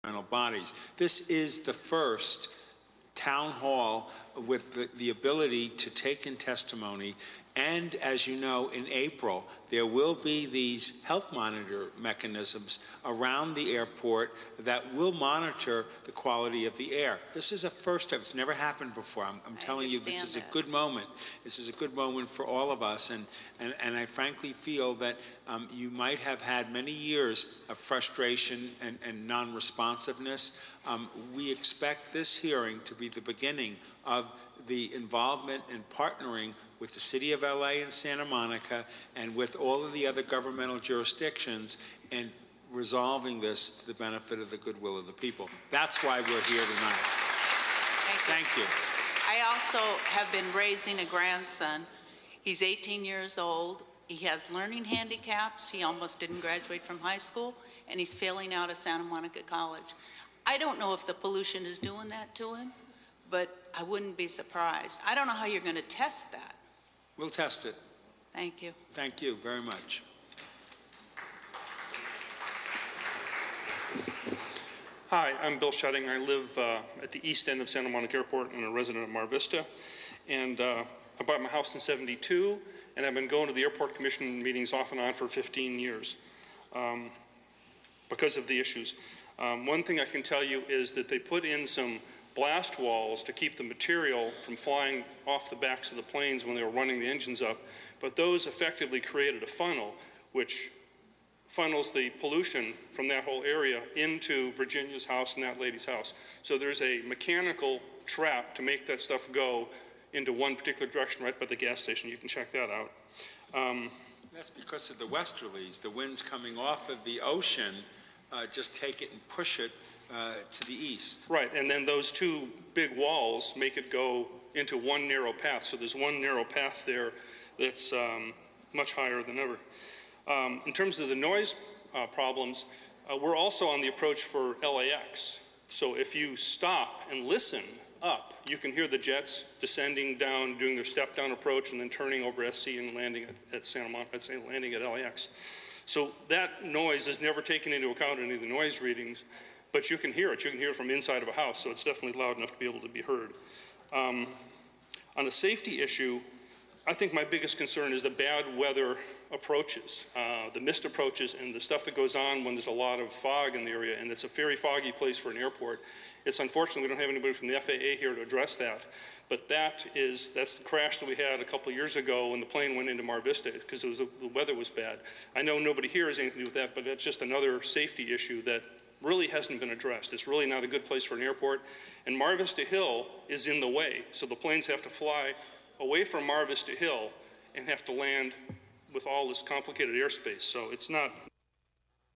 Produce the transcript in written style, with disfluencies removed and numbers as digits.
governmental bodies. This is the first town hall with the ability to take in testimony. And as you know, in April, there will be these health monitor mechanisms around the airport that will monitor the quality of the air. This is a first step. It's never happened before. I'm telling you, this is a good moment. This is a good moment for all of us. And I frankly feel that you might have had many years of frustration and non-responsiveness. We expect this hearing to be the beginning of the involvement and partnering with the City of LA and Santa Monica and with all of the other governmental jurisdictions and resolving this to the benefit of the goodwill of the people. That's why we're here tonight. Thank you. I also have been raising a grandson. He's 18 years old. He has learning handicaps. He almost didn't graduate from high school, and he's failing out of Santa Monica College. I don't know if the pollution is doing that to him, but I wouldn't be surprised. I don't know how you're going to test that. We'll test it. Thank you. Thank you very much. Hi, I'm Bill Shutting. I live at the east end of Santa Monica Airport and a resident of Mar Vista. And I bought my house in '72, and I've been going to the Airport Commission meetings off and on for 15 years because of the issues. One thing I can tell you is that they put in some blast walls to keep the material from flying off the backs of the planes when they were running the engines up, but those effectively created a funnel which funnels the pollution from that whole area into Virginia's house and that lady's house. So there's a mechanical trap to make that stuff go into one particular direction right by the gas station. You can check that out. That's because of the westerlies. The winds coming off of the ocean just take it and push it to the east. Right, and then those two big walls make it go into one narrow path. So there's one narrow path there that's much higher than ever. In terms of the noise problems, we're also on the approach for LAX. So if you stop and listen up, you can hear the jets descending down, doing their step-down approach, and then turning over SC and landing at Santa Monica, landing at LAX. So that noise is never taken into account in any of the noise readings, but you can hear it. You can hear it from inside of a house, so it's definitely loud enough to be able to be heard. On a safety issue, I think my biggest concern is the bad weather approaches, the mist approaches, and the stuff that goes on when there's a lot of fog in the area, and it's a very foggy place for an airport. It's unfortunate we don't have anybody from the FAA here to address that, but that's the crash that we had a couple of years ago when the plane went into Mar Vista because the weather was bad. I know nobody here has anything to do with that, but that's just another safety issue that really hasn't been addressed. It's really not a good place for an airport, and Mar Vista Hill is in the way, so the planes have to fly away from Mar Vista Hill and have to land with all this complicated airspace. So it's not